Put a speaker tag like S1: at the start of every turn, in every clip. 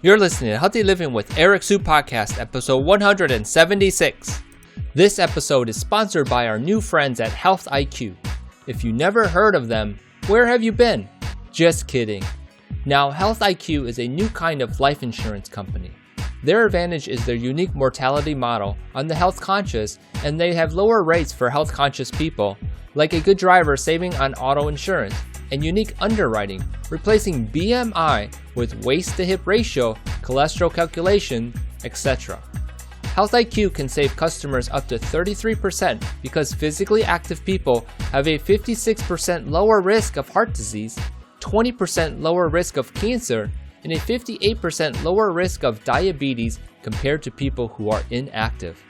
S1: You're listening to Healthy Living with Eric Sue Podcast, episode 176. This episode is sponsored by our new friends at Health IQ. If you never heard of them, where have you been? Just kidding. Now, Health IQ is a new kind of life insurance company. Their advantage is their unique mortality model on the health conscious, and they have lower rates for health conscious people, like a good driver saving on auto insurance, and unique underwriting, replacing BMI with waist-to-hip ratio, cholesterol calculation, etc. Health IQ can save customers up to 33% because physically active people have a 56% lower risk of heart disease, 20% lower risk of cancer, and a 58% lower risk of diabetes compared to people who are inactive.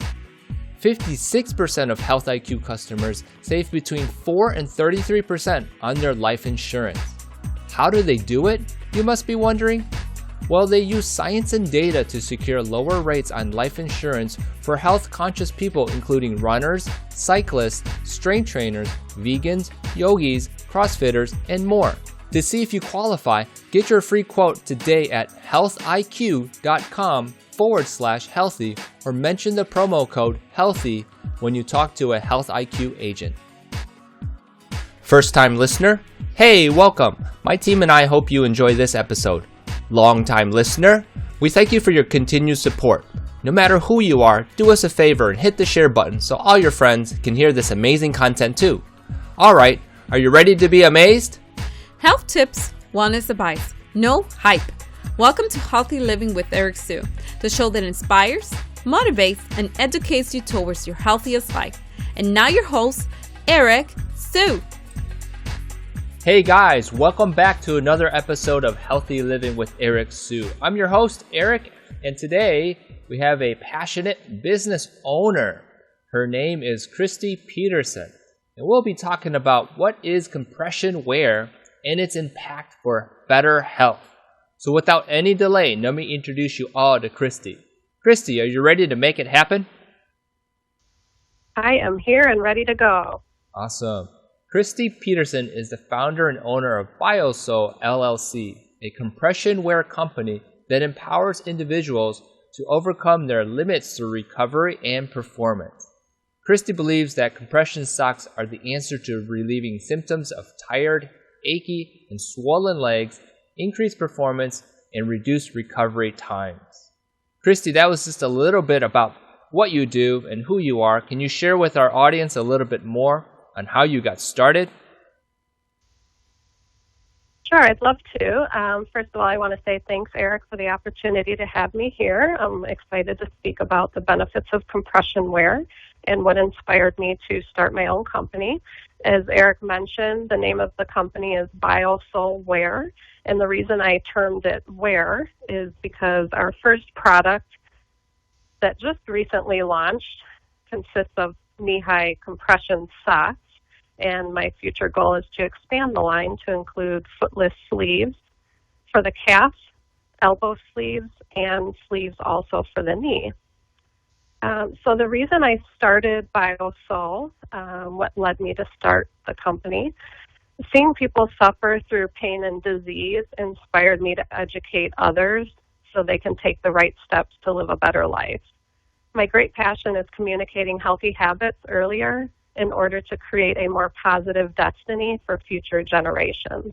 S1: 56% of Health IQ customers save between 4 and 33% on their life insurance. How do they do it, you must be wondering? Well, they use science and data to secure lower rates on life insurance for health-conscious people including runners, cyclists, strength trainers, vegans, yogis, crossfitters, and more. To see if you qualify, get your free quote today at healthiq.com/healthy or mention the promo code HEALTHY when you talk to a Health IQ agent. First time listener? Hey, welcome! My team and I hope you enjoy this episode. Long time listener? We thank you for your continued support. No matter who you are, do us a favor and hit the share button so all your friends can hear this amazing content too. Alright, are you ready to be amazed?
S2: Health tips, wellness advice, no hype. Welcome to Healthy Living with Eric Sue, the show that inspires, motivates, and educates you towards your healthiest life. And now your host, Eric Sue.
S1: Hey guys, welcome back to another episode of Healthy Living with Eric Sue. I'm your host, Eric, and today we have a passionate business owner. Her name is Christie Petersen, and we'll be talking about what is compression wear and its impact for better health. So without any delay, let me introduce you all to Christie. Christie, are you ready to make it happen?
S3: I am here and ready to go.
S1: Awesome. Christie Petersen is the founder and owner of BioSoul LLC, a compression wear company that empowers individuals to overcome their limits through recovery and performance. Christie believes that compression socks are the answer to relieving symptoms of tired, achy, and swollen legs, increased performance, and reduced recovery times. Christie, that was just a little bit about what you do and who you are. Can you share with our audience a little bit more on how you got started?
S3: Sure, I'd love to. First of all, I want to say thanks, Eric, for the opportunity to have me here. I'm excited to speak about the benefits of compression wear and what inspired me to start my own company. As Eric mentioned, the name of the company is BioSoul Wear, and the reason I termed it wear is because our first product that just recently launched consists of knee-high compression socks, and my future goal is to expand the line to include footless sleeves for the calf, elbow sleeves, and sleeves also for the knee. So the reason I started BioSoul, what led me to start the company, seeing people suffer through pain and disease inspired me to educate others so they can take the right steps to live a better life. My great passion is communicating healthy habits earlier in order to create a more positive destiny for future generations.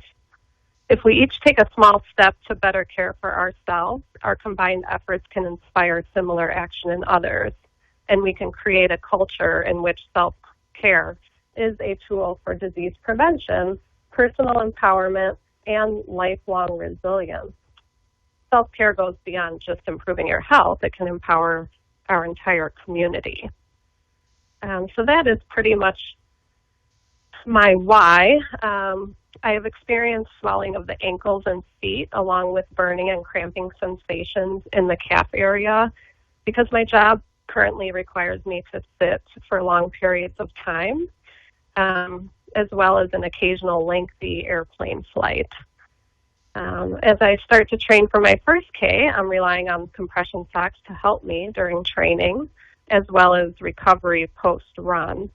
S3: If we each take a small step to better care for ourselves, our combined efforts can inspire similar action in others, and we can create a culture in which self-care is a tool for disease prevention, personal empowerment, and lifelong resilience. Self-care goes beyond just improving your health. It can empower our entire community. So that is pretty much my why. I have experienced swelling of the ankles and feet along with burning and cramping sensations in the calf area because my job currently requires me to sit for long periods of time, as well as an occasional lengthy airplane flight. As I start to train for my first K, I'm relying on compression socks to help me during training, as well as recovery post-run.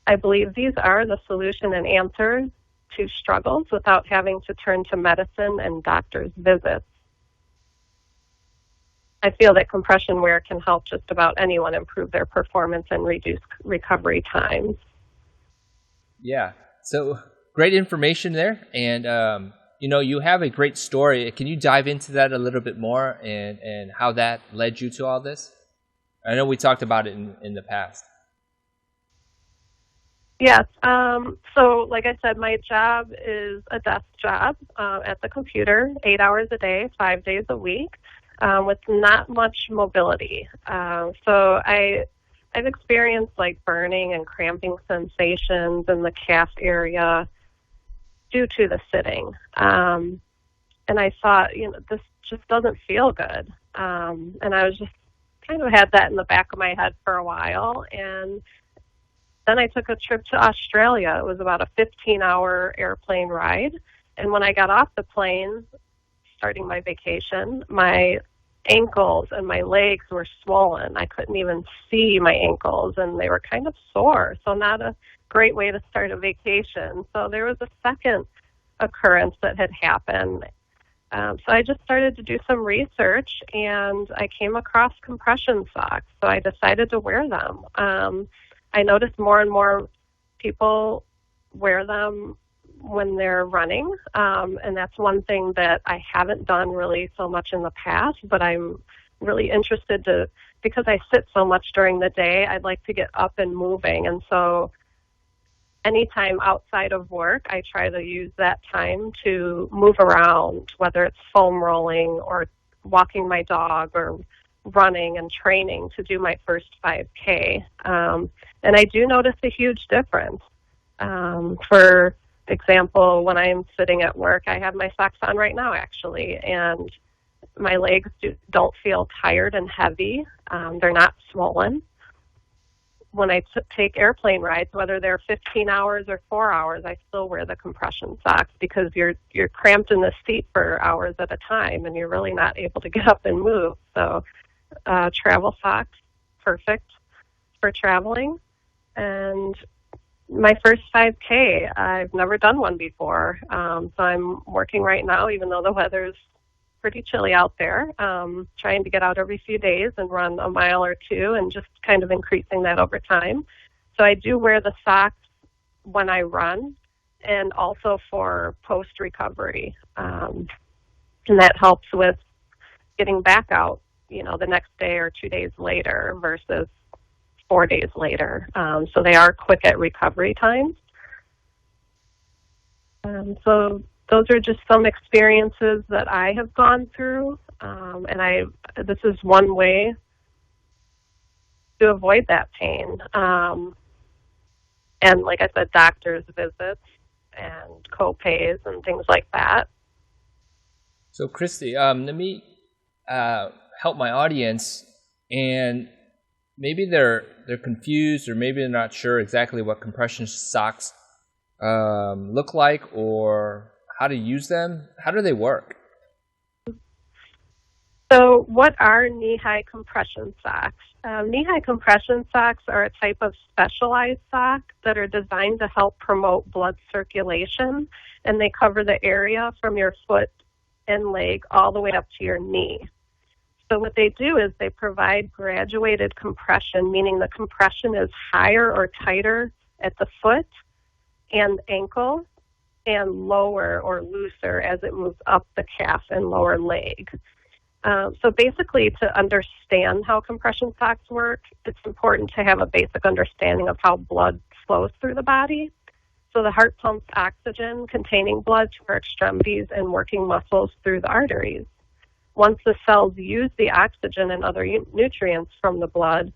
S3: I believe these are the solution and answer to struggles without having to turn to medicine and doctor's visits. I feel that compression wear can help just about anyone improve their performance and reduce recovery times.
S1: Yeah. So great information there. And, you have a great story. Can you dive into that a little bit more and how that led you to all this? I know we talked about it in the past.
S3: Yes. So like I said, my job is a desk job at the computer, 8 hours a day, 5 days a week, with not much mobility. So I've experienced like burning and cramping sensations in the calf area due to the sitting. And I thought, this just doesn't feel good. And I was just kind of had that in the back of my head for a while. And then I took a trip to Australia. It was about a 15-hour airplane ride. And when I got off the plane, starting my vacation, my ankles and my legs were swollen. I couldn't even see my ankles, and they were kind of sore. So not a great way to start a vacation. So there was a second occurrence that had happened. So I just started to do some research, and I came across compression socks. So I decided to wear them. I noticed more and more people wear them when they're running, and that's one thing that I haven't done really so much in the past, but I'm really interested because I sit so much during the day, I'd like to get up and moving. And so anytime outside of work, I try to use that time to move around, whether it's foam rolling or walking my dog or running and training to do my first 5K. And I do notice a huge difference. For example, when I'm sitting at work, I have my socks on right now, actually, and my legs don't feel tired and heavy. They're not swollen. When I take airplane rides, whether they're 15 hours or 4 hours, I still wear the compression socks because you're cramped in the seat for hours at a time, and you're really not able to get up and move. So travel socks, perfect for traveling. And my first 5K, I've never done one before. So I'm working right now, even though the weather's pretty chilly out there, trying to get out every few days and run a mile or two and just kind of increasing that over time. So I do wear the socks when I run and also for post-recovery. And that helps with getting back out, the next day or 2 days later versus 4 days later. So they are quick at recovery times. So those are just some experiences that I have gone through. And this is one way to avoid that pain. And like I said, doctor's visits and co-pays and things like that.
S1: So Christie, let me help my audience, and maybe they're confused, or maybe they're not sure exactly what compression socks look like or how to use them. How do they work?
S3: So what are knee-high compression socks? Knee-high compression socks are a type of specialized sock that are designed to help promote blood circulation, and they cover the area from your foot and leg all the way up to your knee. So what they do is they provide graduated compression, meaning the compression is higher or tighter at the foot and ankle and lower or looser as it moves up the calf and lower leg. So basically, to understand how compression socks work, it's important to have a basic understanding of how blood flows through the body. So the heart pumps oxygen-containing blood to our extremities and working muscles through the arteries. Once the cells use the oxygen and other nutrients from the blood,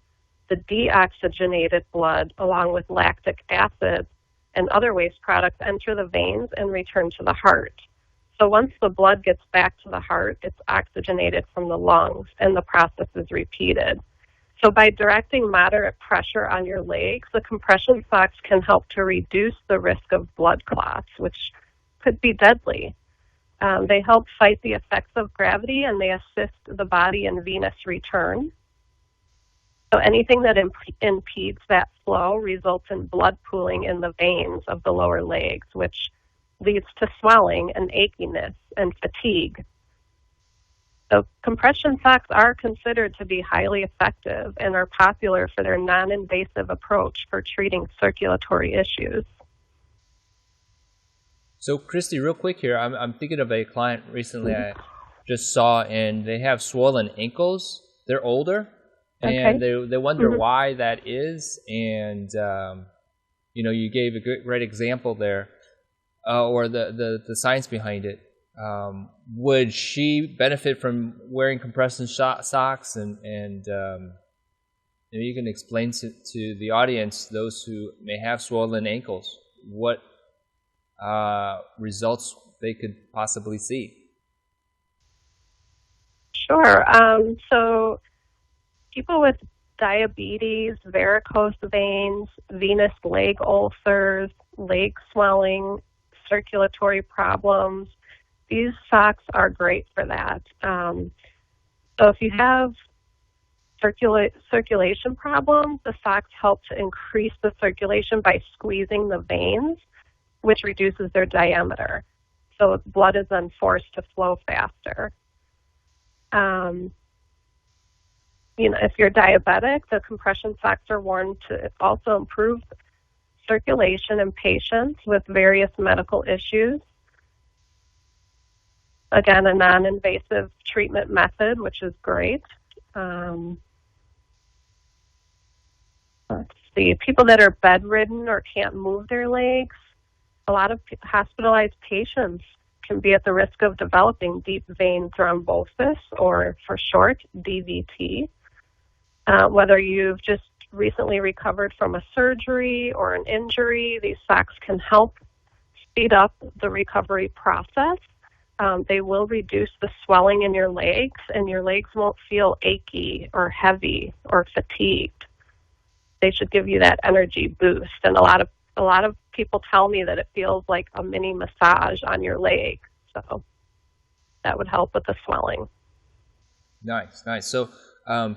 S3: the deoxygenated blood, along with lactic acid and other waste products, enter the veins and return to the heart. So once the blood gets back to the heart, it's oxygenated from the lungs, and the process is repeated. So by directing moderate pressure on your legs, the compression socks can help to reduce the risk of blood clots, which could be deadly. They help fight the effects of gravity, and they assist the body in venous return. So anything that impedes that flow results in blood pooling in the veins of the lower legs, which leads to swelling and achiness and fatigue. So compression socks are considered to be highly effective and are popular for their non-invasive approach for treating circulatory issues.
S1: So, Christy, real quick here, I'm thinking of a client recently I just saw, and they have swollen ankles. They're older, and they wonder why that is. And you gave a great example there, or the science behind it. Would she benefit from wearing compression socks? And maybe you can explain to the audience, those who may have swollen ankles, what results they could possibly see.
S3: Sure. So people with diabetes, varicose veins, venous leg ulcers, leg swelling, circulatory problems, these socks are great for that. So if you have circulation problems, the socks help to increase the circulation by squeezing the veins, which reduces their diameter. So blood is then forced to flow faster. If you're diabetic, the compression socks are worn to also improve circulation in patients with various medical issues. Again, a non-invasive treatment method, which is great. Let's see, people that are bedridden or can't move their legs, a lot of hospitalized patients can be at the risk of developing deep vein thrombosis, or for short, DVT. Whether you've just recently recovered from a surgery or an injury, these socks can help speed up the recovery process. They will reduce the swelling in your legs, and your legs won't feel achy or heavy or fatigued. They should give you that energy boost. And a lot of people tell me that it feels like a mini massage on your leg. So that would help with the swelling.
S1: Nice. So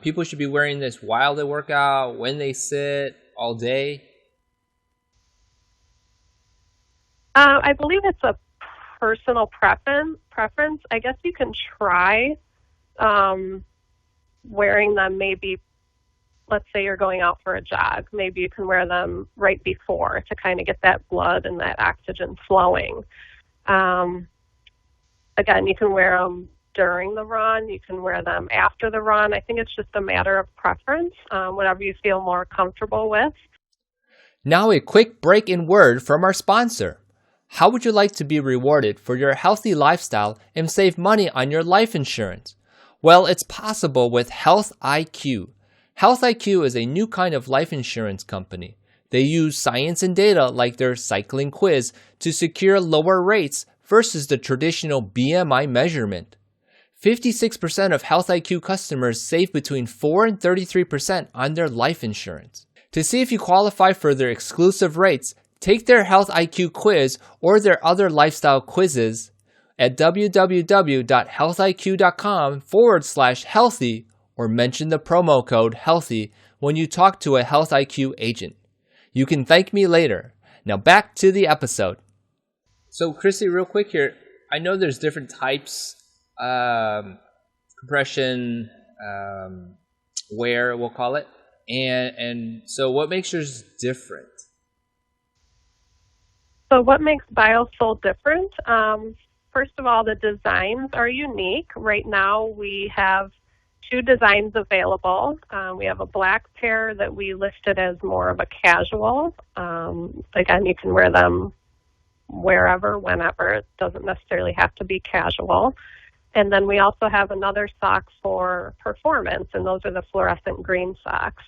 S1: people should be wearing this while they work out, when they sit, all day?
S3: I believe it's a personal preference. I guess you can try wearing them maybe, let's say you're going out for a jog. Maybe you can wear them right before to kind of get that blood and that oxygen flowing. Again, you can wear them during the run. You can wear them after the run. I think it's just a matter of preference, whatever you feel more comfortable with.
S1: Now a quick break in word from our sponsor. How would you like to be rewarded for your healthy lifestyle and save money on your life insurance? Well, it's possible with Health IQ. Health IQ is a new kind of life insurance company. They use science and data like their cycling quiz to secure lower rates versus the traditional BMI measurement. 56% of Health IQ customers save between 4 and 33% on their life insurance. To see if you qualify for their exclusive rates, take their Health IQ quiz or their other lifestyle quizzes at www.healthiq.com/healthy or mention the promo code HEALTHY when you talk to a Health IQ agent. You can thank me later. Now back to the episode. So Christy, real quick here, I know there's different types, compression wear, we'll call it. And so what makes yours different?
S3: So what makes BioSoul different? First of all, the designs are unique. Right now we have 2 designs available. We have a black pair that we listed as more of a casual. Again, you can wear them wherever, whenever. It doesn't necessarily have to be casual. And then we also have another sock for performance, and those are the fluorescent green socks.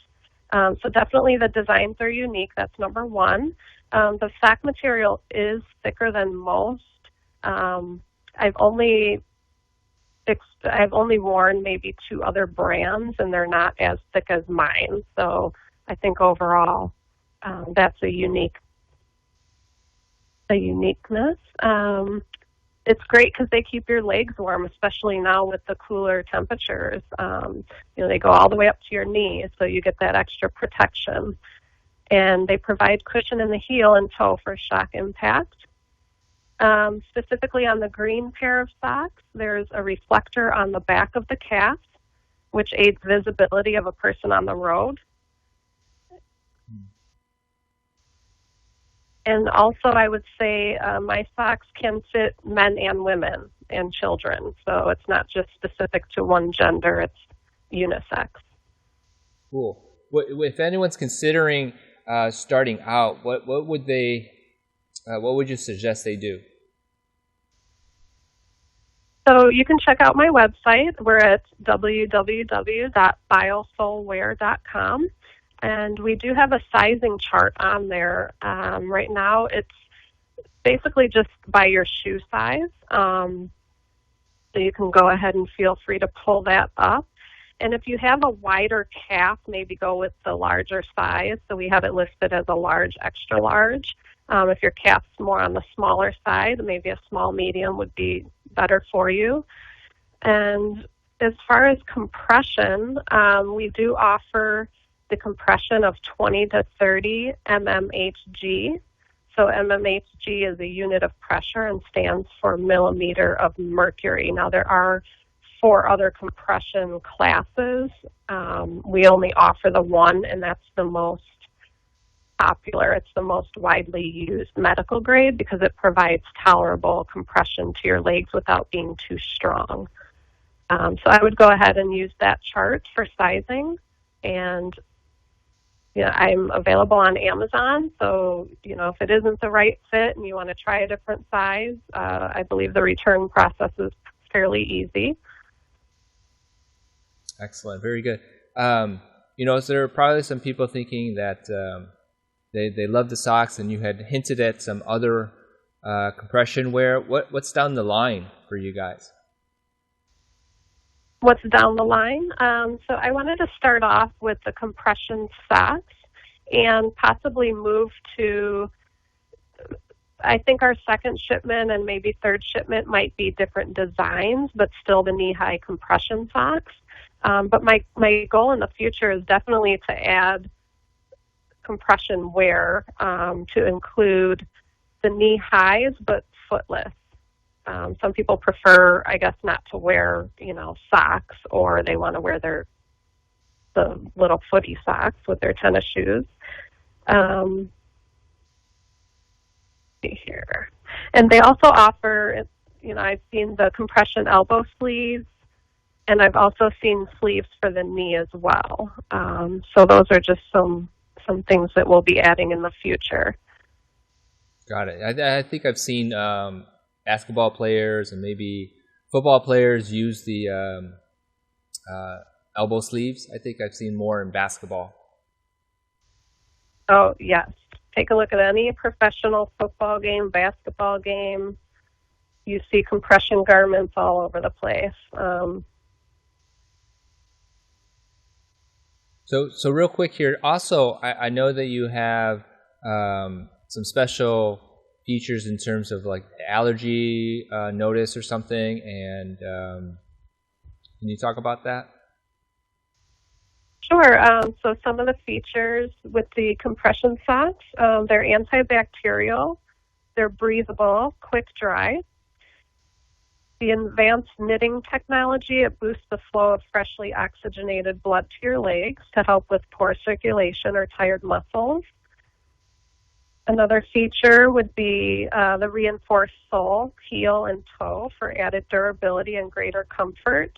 S3: So definitely the designs are unique. That's number one. The sock material is thicker than most. I've only worn maybe 2 other brands, and they're not as thick as mine. So I think overall that's a uniqueness. It's great because they keep your legs warm, especially now with the cooler temperatures. They go all the way up to your knees, so you get that extra protection. And they provide cushion in the heel and toe for shock impact. Specifically on the green pair of socks, there's a reflector on the back of the calf, which aids visibility of a person on the road. And also, I would say my socks can fit men and women and children, so it's not just specific to one gender, it's unisex.
S1: Cool. If anyone's considering starting out, what would you suggest they do?
S3: So you can check out my website. We're at www.biosoulwear.com, and we do have a sizing chart on there. Right now, it's basically just by your shoe size. So you can go ahead and feel free to pull that up. And if you have a wider calf, maybe go with the larger size. So we have it listed as a large, extra large. If your calf's more on the smaller side, maybe a small medium would be better for you. And as far as compression, we do offer the compression of 20 to 30 mmHg. So mmHg is a unit of pressure and stands for millimeter of mercury. Now there are 4 other compression classes. We only offer the one, and that's the most popular. It's the most widely used medical grade because it provides tolerable compression to your legs without being too strong. So I would go ahead and use that chart for sizing. And I'm available on Amazon. So, if it isn't the right fit and you want to try a different size, I believe the return process is fairly easy.
S1: Excellent. Very good. So there are probably some people thinking that they love the socks, and you had hinted at some other compression wear. What's down the line for you guys?
S3: What's down the line? So I wanted to start off with the compression socks and possibly move to, I think our second shipment and maybe third shipment might be different designs, but still the knee-high compression socks. But my goal in the future is definitely to add compression wear to include the knee highs but footless. Some people prefer, I guess, not to wear, socks, or they want to wear the little footy socks with their tennis shoes. See here. And they also offer, I've seen the compression elbow sleeves, and I've also seen sleeves for the knee as well. So those are just some things that we'll be adding in the future.
S1: Got it. I think I've seen basketball players and maybe football players use the elbow sleeves. I think I've seen more in basketball.
S3: Oh, yes. Take a look at any professional football game, basketball game. You see compression garments all over the place.
S1: So real quick here, also, I know that you have some special features in terms of like allergy notice or something, and can you talk about that?
S3: Sure. So some of the features with the compression socks, they're antibacterial, they're breathable, quick dry. The advanced knitting technology, it boosts the flow of freshly oxygenated blood to your legs to help with poor circulation or tired muscles. Another feature would be the reinforced sole, heel, and toe for added durability and greater comfort.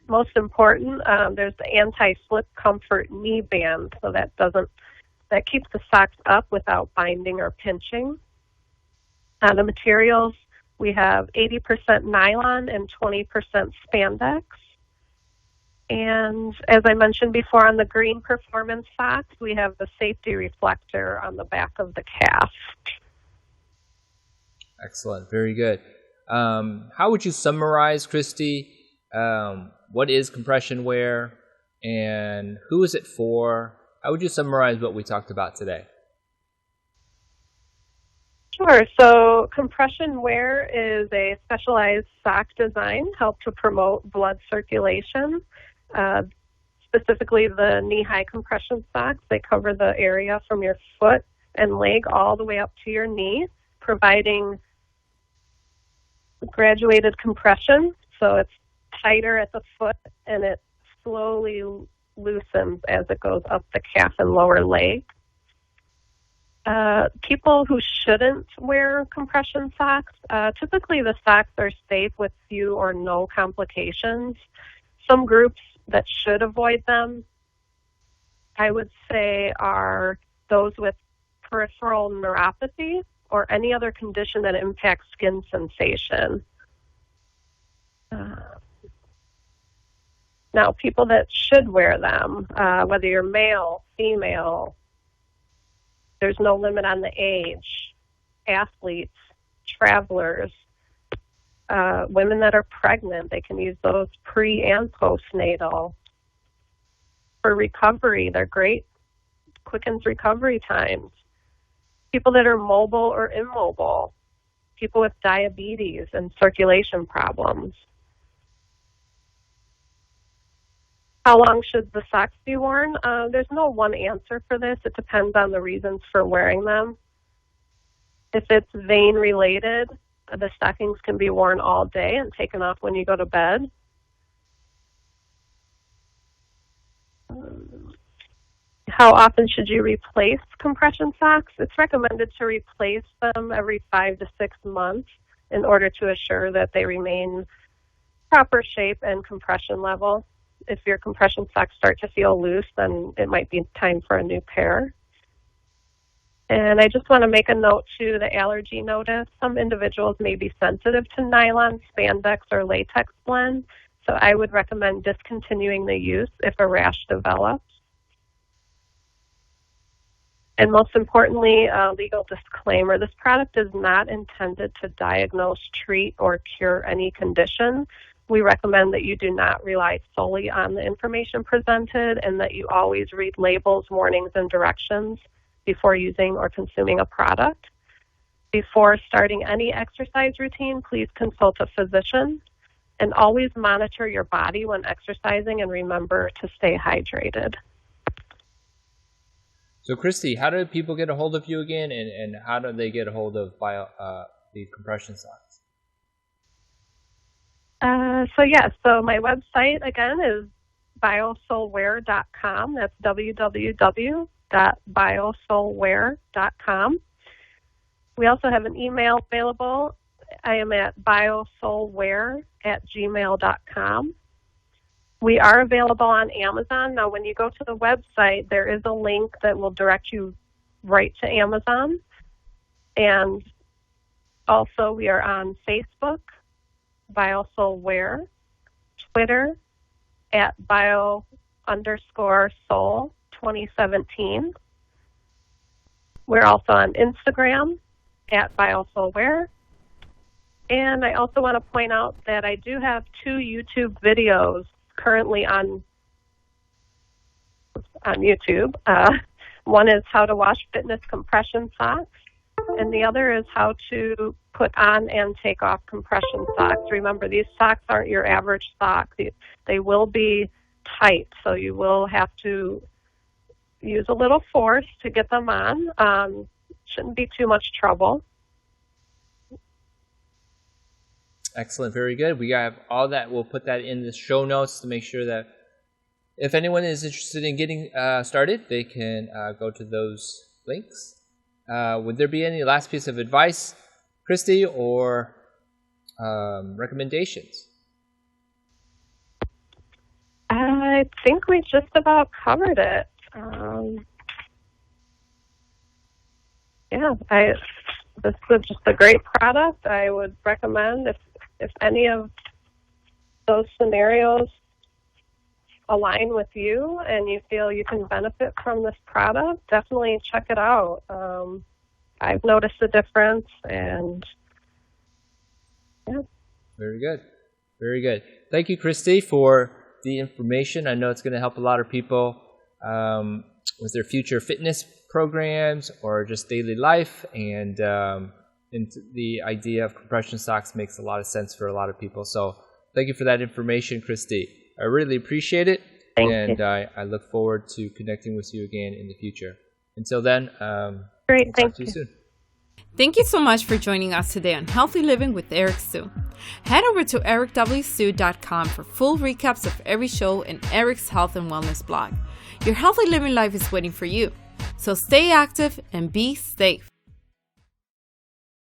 S3: Most important, there's the anti-slip comfort knee band, so that keeps the socks up without binding or pinching. The materials, we have 80% nylon and 20% spandex. And as I mentioned before, on the green performance socks, we have the safety reflector on the back of the calf.
S1: Excellent. Very good. How would you summarize, Christie, what is compression wear and who is it for? How would you summarize what we talked about today?
S3: Sure. So compression wear is a specialized sock design helped to promote blood circulation. Specifically, the knee-high compression socks, they cover the area from your foot and leg all the way up to your knee, providing graduated compression, so it's tighter at the foot and it slowly loosens as it goes up the calf and lower leg. People who shouldn't wear compression socks, typically the socks are safe with few or no complications. Some groups that should avoid them, I would say, are those with peripheral neuropathy or any other condition that impacts skin sensation. Now, people that should wear them, whether you're male, female, there's no limit on the age, athletes, travelers, women that are pregnant, they can use those pre- and postnatal. For recovery, they're great, quickens recovery times. People that are mobile or immobile, people with diabetes and circulation problems. How long should the socks be worn? There's no one answer for this. It depends on the reasons for wearing them. If it's vein-related, the stockings can be worn all day and taken off when you go to bed. How often should you replace compression socks? It's recommended to replace them every 5 to 6 months in order to assure that they remain proper shape and compression level. If your compression socks start to feel loose, then it might be time for a new pair. And I just want to make a note to the allergy notice. Some individuals may be sensitive to nylon, spandex, or latex blend, so I would recommend discontinuing the use if a rash develops. And most importantly, a legal disclaimer, this product is not intended to diagnose, treat, or cure any condition. We recommend that you do not rely solely on the information presented and that you always read labels, warnings, and directions before using or consuming a product. Before starting any exercise routine, please consult a physician and always monitor your body when exercising and remember to stay hydrated.
S1: So, Christie, how do people get a hold of you again, and how do they get a hold of the compression socks?
S3: So my website, again, is biosoulwear.com. That's www.biosoulwear.com. We also have an email available. I am at biosoulwear@gmail.com. We are available on Amazon. Now, when you go to the website, there is a link that will direct you right to Amazon. And also, we are on Facebook, BioSoulWear, Twitter, @bio_soul 2017. We're also on Instagram, @BioSoulWear. And I also want to point out that I do have 2 YouTube videos currently on YouTube. One is how to wash fitness compression socks, and the other is how to put on and take off compression socks. Remember, these socks aren't your average sock. They will be tight, so you will have to use a little force to get them on. Shouldn't be too much trouble.
S1: Excellent. Very good. We have all that. We'll put that in the show notes to make sure that if anyone is interested in getting started, they can go to those links. Would there be any last piece of advice, Christie, or recommendations?
S3: I think we just about covered it. This is just a great product. I would recommend if any of those scenarios align with you and you feel you can benefit from this product, definitely check it out. I've noticed a difference, and yeah.
S1: Very good. Very good. Thank you, Christie, for the information. I know it's going to help a lot of people with their future fitness programs or just daily life, and the idea of compression socks makes a lot of sense for a lot of people. So thank you for that information, Christie. I really appreciate it, and I look forward to connecting with you again in the future. Until then,
S3: great,
S1: talk to you soon.
S2: Thank you so much for joining us today on Healthy Living with Eric Sue. Head over to ericwsue.com for full recaps of every show and Eric's health and wellness blog. Your healthy living life is waiting for you. So stay active and be safe.